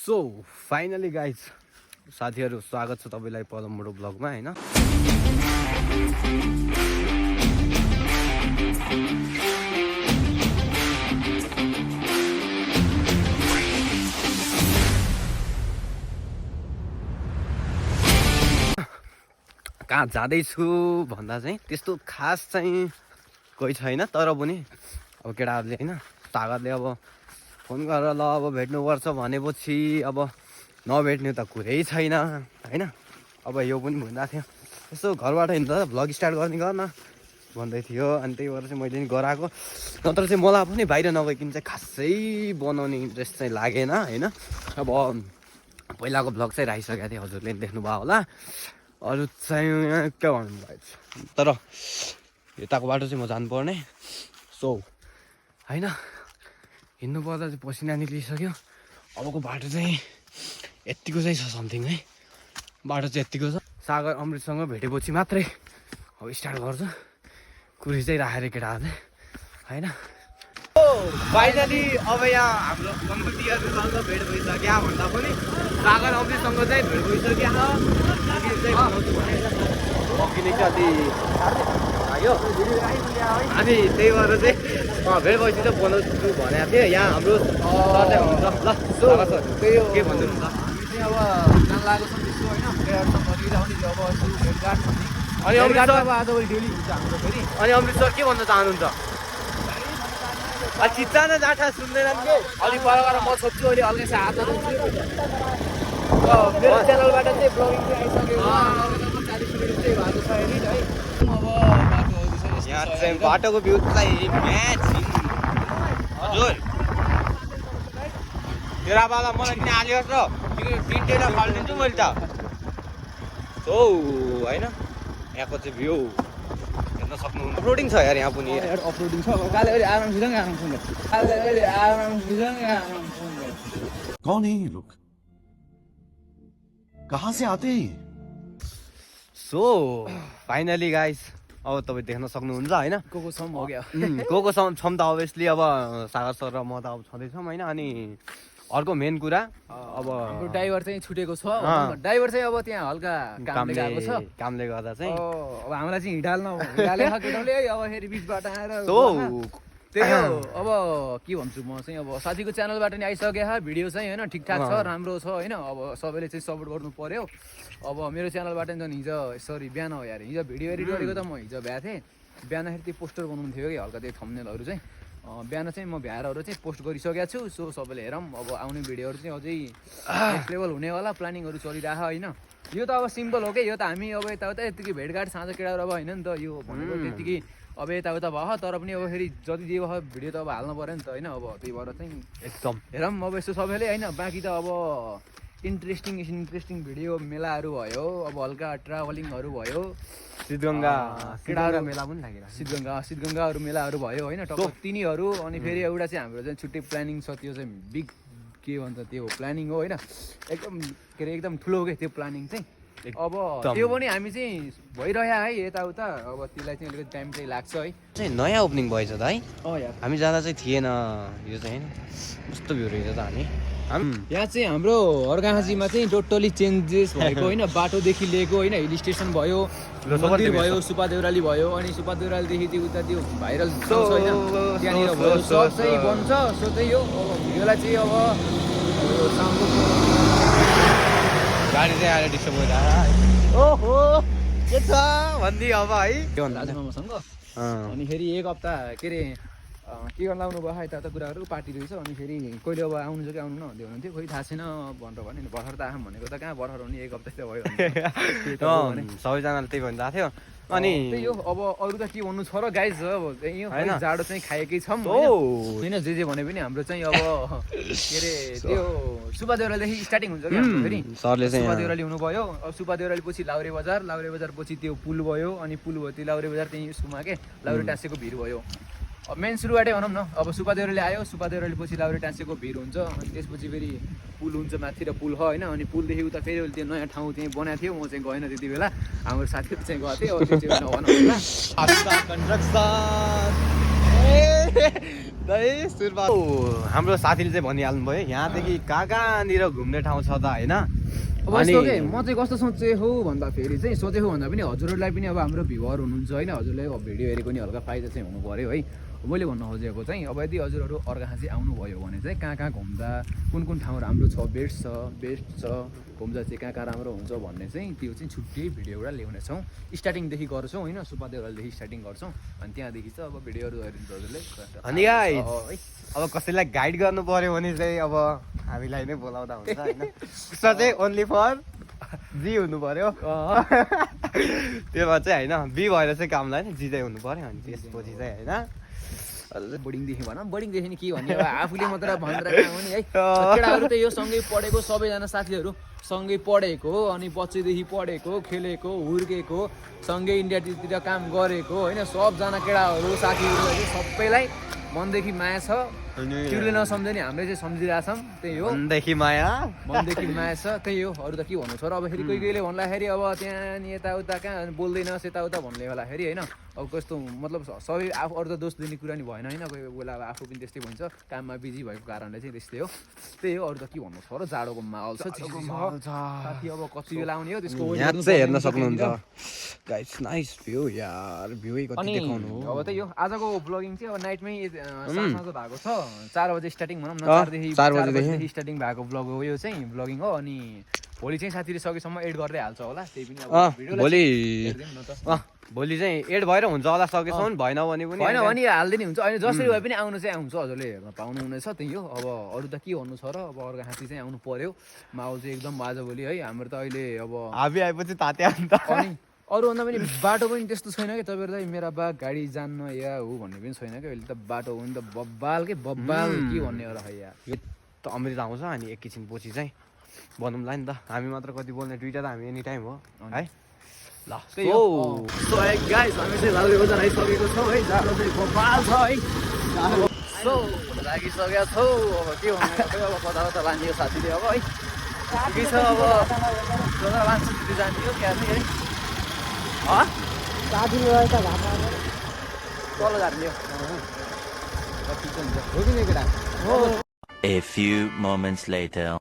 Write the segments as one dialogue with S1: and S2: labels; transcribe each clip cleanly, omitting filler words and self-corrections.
S1: So finally guys साथीहरू स्वागत छ तपाईँलाई पदमबडो ब्लगमा होइन। कहाँ जाँदैछु भन्दा चाहिँ त्यस्तो खास चाहिँ कोही छैन, तर पनि अब केटाहरूले होइन तागतले अब फोन गरेर ल अब भेट्नुपर्छ भनेपछि अब नभेट्ने त कुरै छैन होइन। अब यो पनि भनिरहेको थियो यसो घरबाट हिँड्दा भ्लग स्टार्ट गर्ने गर्न भन्दै थियो, अनि त्यही भएर चाहिँ मैले नि गराएको। नत्र चाहिँ मलाई पनि बाहिर नगइकन चाहिँ खासै बनाउने इन्ट्रेस्ट चाहिँ लागेन होइन। अब पहिलाको भ्लग चाहिँ राखिसकेको थिएँ, हजुरले पनि देख्नुभयो होला। अरू चाहिँ के भन्नुभयो, तर यताको बाटो चाहिँ म जानुपर्ने। सो होइन हिँड्नु पर्दा चाहिँ पसिना निक्लिसक्यो। अबको बाटो चाहिँ यत्तिको चाहिँ छ समथिङ है, बाटो चाहिँ यत्तिको छ। सागर अमृतसँग भेटेपछि मात्रै अब स्टार्ट गर्छ कुरी चाहिँ राखेर केटाहरूले होइन। फाइनली अब यहाँ हाम्रो कम्पिटिटरसँग भेट भइसक्यो भन्दा पनि सागर अमृतसँग चाहिँ भेट भइसक्यो। किनकि अलि लाग्यो अनि त्यही भएर चाहिँ भेट भएपछि चाहिँ बनाउँछु भनेको थिएँ। यहाँ हाम्रो सर चाहिँ हुनुहुन्छ ल सर त्यही हो के भन्नुहुन्छ।
S2: अब जान लागेको छ त्यस्तो होइन, प्लेयरसँग गरिरहने अब भेटघाट छ नि।
S1: अनि अमृत सर
S2: अब आजभोलि डेली हुन्छ हाम्रो फेरि।
S1: अनि अमृत सर के भन्न चाहनुहुन्छ? चित्ता न जाठा सुन्दैनन् के
S2: अलिक पर गएर म सोध्छु अहिले हल्कै छ हात रुन्छु। मेरो च्यानलबाट चाहिँ ब्लगिङ चाहिँ आइसक्यो, 40 मिनट चाहिँ भएको छ एडिट है। अब बाटोहरू छ
S1: यहाँ चाहिँ बाटोको भ्यू चाहिँ म्याच हजुर तेरावाला मलाई किन हाल्यो र प्रिन्टेर फालिदिन्छु मैले त। सो होइन यहाँको चाहिँ भ्यू हेर्न सक्नुहुन्छ। अफरोडिङ छ यार यहाँ पनि।
S2: अफरोडिङ छ काले अहिले आरामसित काले अहिले आरामसित
S3: कौन है ये लोग, कहाँ से आते हैं?
S1: सो फाइनली गाइस अब तपाईँ देख्न सक्नुहुन्छ होइन
S2: को सम हो गयो।
S1: को छौँ त अभियसली अब सागर सर र म त अब छँदैछौँ होइन। अनि अर्को मेन कुरा अब
S2: हाम्रो ड्राइभर चाहिँ छुटेको छ। ड्राइभर चाहिँ अब त्यहाँ हल्का कामले गएको छ,
S1: कामले गर्दा चाहिँ
S2: अब हामीलाई चाहिँ हिँडालेको केटाले अब फेरि बिचबाट आएर त्यही हो। अब के भन्छु म चाहिँ अब साथीको च्यानलबाट नि आइसक्यो भिडियो चाहिँ होइन, ठिकठाक छ, राम्रो छ होइन। अब सबैले चाहिँ सपोर्ट गर्नु पर्यो। अब मेरो च्यानलबाट नि हिजो सरी बिहान हो यार, हिजो भिडियो एडिट गरेको त म हिजो भ्याएको थिएँ। बिहानखेरि त्यो पोस्टर बनाउनु थियो कि हल्का त्यो थम्बनेलहरू चाहिँ बिहान चाहिँ म भ्यारहरू चाहिँ पोस्ट गरिसकेको छु। सो सबैले हेरौँ अब आउने भिडियोहरू चाहिँ अझै नेक्स्ट लेभल हुनेवाला प्लानिङहरू चलिरहेको होइन। यो त अब सिम्पल हो कि यो त हामी अब यताउता यत्तिकै भेटघाट साँझ केटाहरू अब होइन नि त, यो भनेको त्यत्तिकै अब यताउता भयो। तर पनि अब फेरि जति जे भयो भिडियो त अब हाल्नु पऱ्यो नि त होइन। अब त्यही भएर चाहिँ
S1: एकदम
S2: हेरौँ अब यस्तो सबैले होइन। बाँकी त अब इन्ट्रेस्टिङ भिडियो मेलाहरू भयो, अब हल्का ट्राभलिङहरू भयो,
S1: सिद्धगङ्गा केटाहरू मेला पनि लागिरहेको
S2: सिद्धगङ्गाहरू मेलाहरू भयो होइन टक्क तिनीहरू। अनि फेरि एउटा चाहिँ हाम्रो चाहिँ छुट्टै प्लानिङ छ, त्यो चाहिँ बिग के भन्छ त्यो प्लानिङ हो होइन। एकदम के अरे एकदम ठुलो के त्यो प्लानिङ चाहिँ। अब त्यो पनि हामी चाहिँ भइरह्यो है यताउता। अब त्यसलाई चाहिँ अलिकति टाइम चाहिँ लाग्छ है।
S1: चाहिँ नयाँ ओपनिङ भएछ त है।
S2: यार
S1: हामी जाँदा चाहिँ थिएन यो चाहिँ होइन, कस्तो भ्यू रहेछ त।
S2: यहाँ चाहिँ हाम्रो अर्घाहाँसीमा चाहिँ टोटली चेन्जेस भएको होइन। बाटोदेखि लिएको होइन, हिल स्टेसन भयो, मन्दिर भयो, सुपा देउराली भयो, अनि सुपा देउरालीदेखि त्यो उता त्यो भाइरल छ होइन त्यहाँनिर भयो, सब चाहिँ बन्छ। सो त्यही हो। अब भिडियोलाई चाहिँ अब साउन्डको
S1: गाडी चाहिँ आएर डिस्टर्ब भइरहेको ओहो के छ भन्दै अब है के भन्दा
S2: मसँग। अनि फेरि एक हप्ता के अरे के गर्न लाउनु भयो यता कुराहरू पार्टी रहेछ। अनि फेरि कहिले अब आउनु छ कि आउनु नहुँदै हुनुहुन्थ्यो, खोइ थाहा छैन भनेर भन्यो नि। भर्खर त आएँ भनेको त कहाँ भर्खर हुने, एक हप्ता चाहिँ भयो
S1: सबैजनाले त्यही भनिरहेको थियो। अनि
S2: त्यही हो। अब अरू त के भन्नु छ र गाइज, अब होइन जाडो चाहिँ खाएकै छौँ होइन। जे भने पनि हाम्रो चाहिँ अब के अरे त्यो सुपा देउरालीदेखि स्टार्टिङ हुन्छ क्या फेरि।
S1: सरले चाहिँ
S2: सुपा देउराली हुनु भयो, अब सुपा देउराली पछि लाउरे बजार पछि त्यो पुल भयो, अनि पुल भयो त्यो लाउरे बजार त्यहीँ उसकोमा के लाउरे टाँसेको भिर भयो। अब मेन सुरुवाटै भनौँ न। अब सुपा देउराली आयो, सुपा देउराली पछि लाउरे टाँसेको भिर हुन्छ, अनि त्यसपछि फेरि पुल हुन्छ माथि र पुल होइन। अनि पुलदेखि उता फेरि त्यो नयाँ ठाउँ त्यहीँ बनाएको थियो, म चाहिँ गएन त्यति बेला, हाम्रो साथीहरू चाहिँ गएको थियो। त्यो चाहिँ
S1: हाम्रो साथीले चाहिँ भनिहाल्नु भयो यहाँदेखि कहाँनिर घुम्ने ठाउँ छ त होइन।
S2: अब यस्तो के म चाहिँ कस्तो सोचेँ हो भन्दाखेरि चाहिँ सोचेको भन्दा पनि हजुरहरूलाई पनि अब हाम्रो भ्युवर हुनुहुन्छ होइन, हजुरलाई अब भिडियो हेरेको नि हल्का फाइदा चाहिँ हुनु पऱ्यो है। मैले भन्न खोजेको चाहिँ अब यदि हजुरहरू अर्घाखाँची चाहिँ आउनुभयो भने चाहिँ कहाँ कहाँ घुम्दा कुन कुन ठाउँ राम्रो छ, बेस्ट छ घुम्दा चाहिँ कहाँ कहाँ राम्रो हुन्छ भन्ने चाहिँ त्यो चाहिँ छुट्टै भिडियो एउटा ल्याउनेछौँ। स्टार्टिङदेखि गर्छौँ होइन, सुब्बादेवरादेखि स्टार्टिङ गर्छौँ अनि त्यहाँदेखि चाहिँ अब भिडियोहरू हेरिन्छ हजुरले।
S1: अनि गाइस अब कसैलाई गाइड गर्नु पर्यो भने चाहिँ अब हामीलाई नै बोलाउँदा हुन्छ होइन। उसमा चाहिँ ओन्ली फर जी हुनु पर्यो त्योमा चाहिँ होइन, बी भएर चाहिँ काम लाग्यो जी चाहिँ हुनु पर्यो अनि त्यसपछि चाहिँ होइन।
S2: बोर्डिङदेखि भनौँ, बोर्डिङदेखि के भन्ने अब आफूले मात्र भनेर काम हो नि है। केटाहरू त यो सँगै पढेको सबैजना साथीहरू सँगै पढेको अनि बच्चैदेखि पढेको खेलेको हुर्केको सँगै इन्डियातिर काम गरेको होइन, सबजना केटाहरू साथीहरू सबैलाई मनदेखि माया छ। तिमीले नसम्झे नि हामीले चाहिँ सम्झिरहेछौँ, त्यही हो
S1: मनदेखि माया
S2: छ, त्यही हो। अरू त के भन्नु छ र। अब फेरि कोही कोहीले भन्दाखेरि अब त्यहाँ नि यताउता कहाँ बोल्दैनस् यताउता भन्ने बेलाखेरि होइन, अब कस्तो मतलब सबै आफू अरू त दोष दिने कुरा नि भएन होइन। कोही बेला अब आफू पनि त्यस्तै भन्छ, काममा बिजी भएको कारणले चाहिँ त्यस्तै हो, त्यही हो। अरू त के भन्नु छ र। जाडोको माहौल छ, साथी अब कति बेला आउने हो त्यसको
S1: यहाँ चाहिँ हेर्न सक्नुहुन्छ गाइस, नाइस भ्यू यार, भ्यूै कति
S2: अनि
S1: देखाउनु हो।
S2: अब त्यही हो आजको भ्लगिङ चाहिँ अब नाइटमै साँझ भएको छ, 4 बजे स्टार्टिङ भनौँ न, 4 बजेदेखि स्टार्टिङ भएको भ्लग हो यो चाहिँ, भ्लगिङ हो। अनि भोलि चाहिँ साथीले सकेसम्म एड गर्दै हाल्छ होला, त्यही पनि अब
S1: भोलि चाहिँ एड भएर हुन्छ होला, सकेसम्म भएन भने पनि
S2: होइन भने हालिदिने हुन्छ। अनि जसरी भए पनि आउनु चाहिँ आउँछ, हजुरले हेर्न पाउनुहुनेछ, त्यही हो। अब अरू त के भन्नु छ र। अब अर्घाखाँची चाहिँ आउनु पर्यो, माहौल चाहिँ एकदम आजभोलि है हाम्रो त अहिले अब
S1: हामी आएपछि ताते अन्त।
S2: अनि अरूभन्दा पनि बाटो पनि त्यस्तो छैन कि तपाईँहरूलाई मेरा बा गाडी जान्न या हो भन्ने पनि छैन कि अहिले त बाटो पनि त बब्बाल के भन्ने हो र है यार।
S1: यो त अमृत आउँछ अनि एकैछिन पछि चाहिँ भनौँला नि त, हामी मात्र कति बोल्ने, दुइटा त हामी एनी टाइम हो है। ल
S2: त्यही हो। सो गाइस हामी चाहिँ लालुले बजार आइसकेको छौँ है, जाडो चाहिँ बब्बाल छ है। सो लागिसकेका छौँ, अब के भन्नु अब कता कता लाने हो साथीले अब है, के छ अब जता लान्छ त्यो जाने हो क्या है।
S4: साथीले रहेछ घाटमा
S2: तल झार्ने
S1: हो कि केटा
S2: हो।
S5: A few moments later.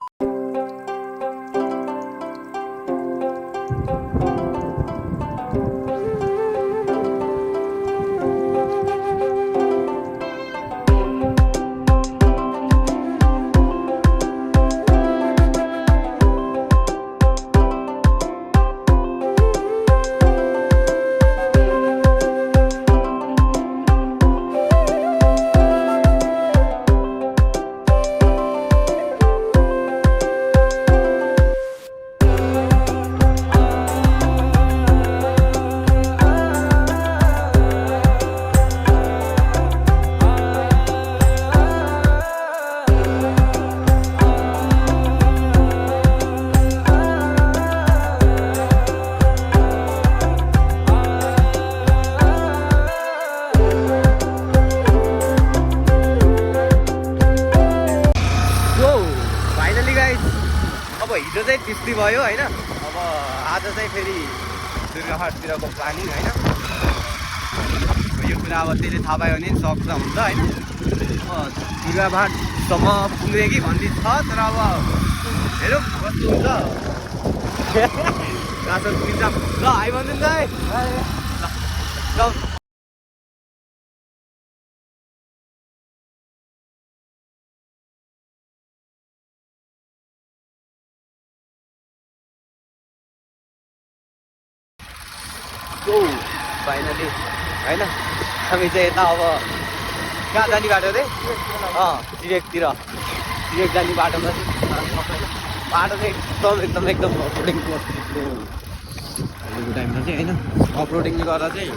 S1: हिजो चाहिँ त्यस्तै भयो होइन। अब आज चाहिँ फेरि दुर्गाहाटतिरको प्लानिङ होइन। यो कुरा अब त्यसले थाहा पायो भने सक्छ हुन्छ होइन। दुर्गाहाटसम्म पुग्ने कि भन्ने छ, तर अब हेरौँ कस्तो हुन्छ। ल आइभन्नु नि त ल। फाइनली होइन हामी चाहिँ यता अब कहाँ जाने बाटो रे, डिरेक्टतिर डिरेक्ट जाने बाटोमा बाटो चाहिँ एकदम अफरोडिङको अहिलेको टाइममा चाहिँ होइन। अफरोडिङले गर्दा चाहिँ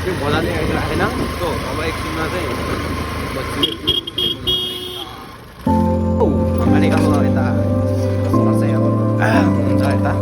S1: त्यो खोला चाहिँ अहिले राखेन। त्यो अब एकछिनमा चाहिँ अगाडिको अब यता चाहिँ अब हुन्छ यता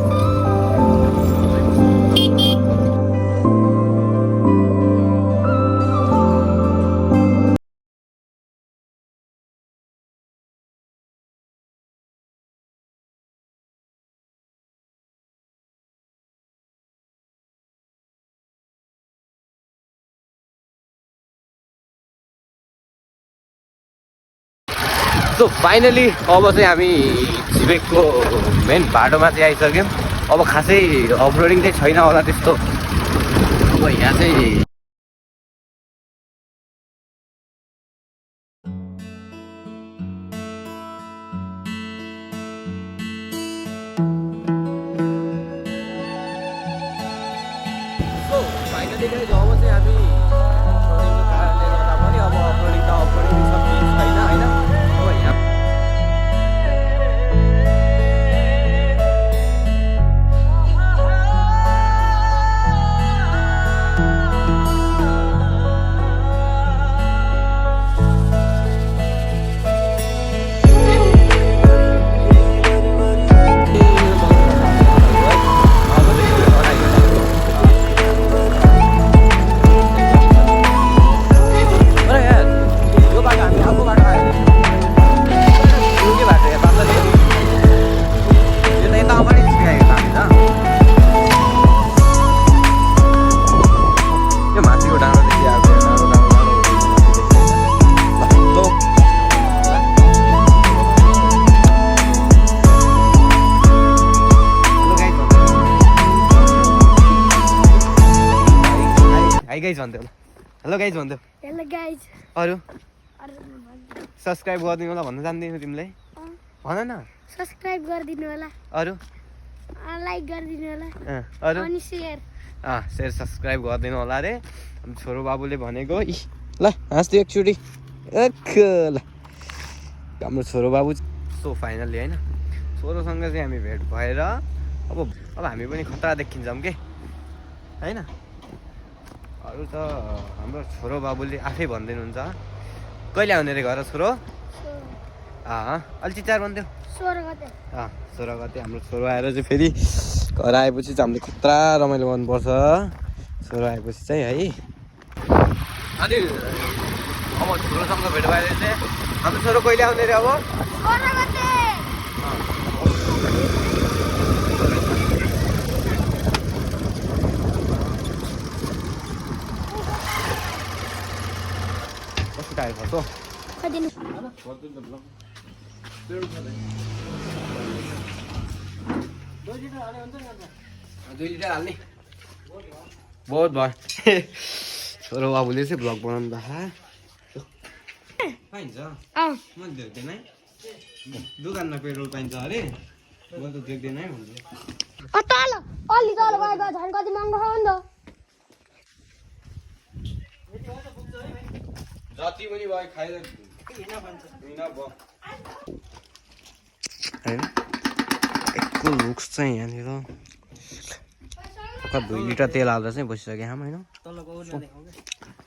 S1: सो फाइनली अब चाहिँ हामी झिबेकको मेन बाटोमा चाहिँ आइसक्यौँ। अब खासै अफरोडिङ चाहिँ छैन होला त्यस्तो। अब यहाँ चाहिँ फाइनली चाहिँ जब चाहिँ हामी अफरोडिङको कारणले गर्दा पनि अब अफरोडिङ सब केही छैन होइन। अब यहाँ गाइज भन्थ्यो होला। हेलो गाइज भन्थ्यो।
S4: Hello guys.
S1: अरू सब्सक्राइब गरिदिनु होला भन्न जान्दिनँ तिमीले भन न।
S4: सब्सक्राइब गरिदिनु होला।
S1: अरू
S4: लाइक गरिदिनु होला।
S1: अरू
S4: अनि सेयर
S1: सेयर सब्सक्राइब गरिदिनु होला अरे। छोरो बाबुले भनेको ल हाँस्दियो एकचोटि ल हाम्रो छोरो बाबु। सो फाइनल्ली होइन छोरोसँग चाहिँ हामी भेट भएर अब हामी पनि खतरा देखिन्छौँ के होइन। अरू त हाम्रो छोरो बाबुले आफै भनिदिनुहुन्छ कहिले आउने रे घर छोरो। अलि चिचार भन्थ्यो
S4: 16 गते।
S1: 16 गते हाम्रो छोरो आएर चाहिँ फेरि घर आएपछि चाहिँ हामीले खतरा रमाइलो गर्नुपर्छ। छोरो आएपछि चाहिँ है। अनि अब छोरोसँग भेट भएर चाहिँ हाम्रो छोरो कहिले आउने रे अब
S4: 16 गते।
S1: टायर खर्च 2 लिटर हाल्ने बहुत भयो। छोरो बाबुले चाहिँ भ्लग बनाउनु भएको पाइन्छ। मैले देख्दैन है दोकानमा पेट्रोल पाइन्छ अरे म त देख्दैन है भन्छु।
S4: तल अलि तल गएको झन् कति महँगो हो नि त।
S1: जति पनि भयो खाएर एकको लुक्स चाहिँ यहाँनिर 2 लिटर तेल हाल्दा चाहिँ बसिसक्यो हामी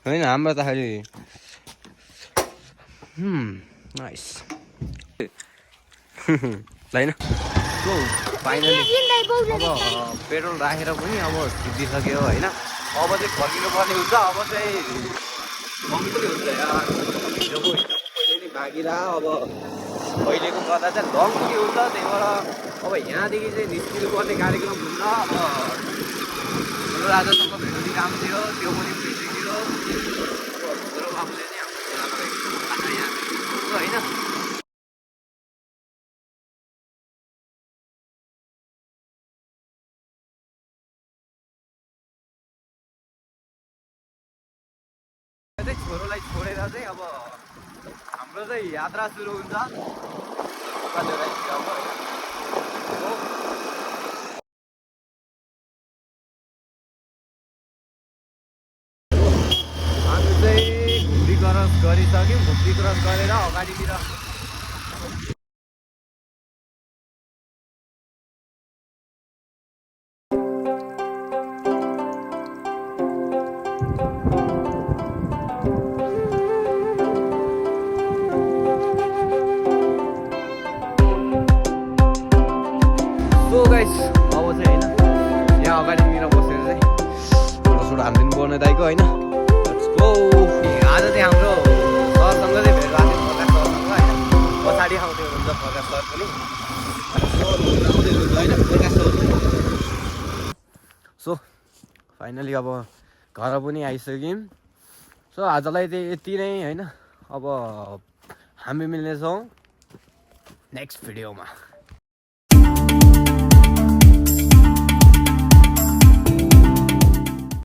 S1: होइन हाम्रो त खालि नाइस होइन। सो फाइनली अब पेट्रोल राखेर पनि अब सिद्धिसक्यो होइन। अब चाहिँ फर्किनु पर्ने हुन्छ। अब चाहिँ पनि हुन्छ यार हिजोको पहिले नै भागिरा अब अहिलेको गर्दा चाहिँ लङ पनि हुन्छ। त्यही भएर अब यहाँदेखि चाहिँ निस्किनु पर्ने कार्यक्रम हुन्छ। अब हाम्रो आजसम्म भेट्ने काम थियो त्यो पनि भइसक्यो। छोरो बाबुले चाहिँ हाम्रो यहाँ होइन। छोरोलाई छोडेर चाहिँ अब हाम्रो चाहिँ यात्रा सुरु हुन्छ। हामी चाहिँ घुम्ती क्रस गरिसक्यौँ। घुम्ती क्रस गरेर अगाडितिर गाइस अब चाहिँ होइन यहाँ अगाडितिर बसेर चाहिँ फोटोसुट हालिदिनु पर्ने दाइको होइन। आज चाहिँ हाम्रो सरसँग चाहिँ भेट भएको थियो प्रकाश सरसँग होइन। पछाडि आउँदै हुनुहुन्छ प्रकाश सर पनि होइन प्रकाश सर। सो फाइनली अब घर पनि आइसक्यौँ। सो आजलाई चाहिँ यति नै होइन। अब हामी मिल्नेछौँ नेक्स्ट भिडियोमा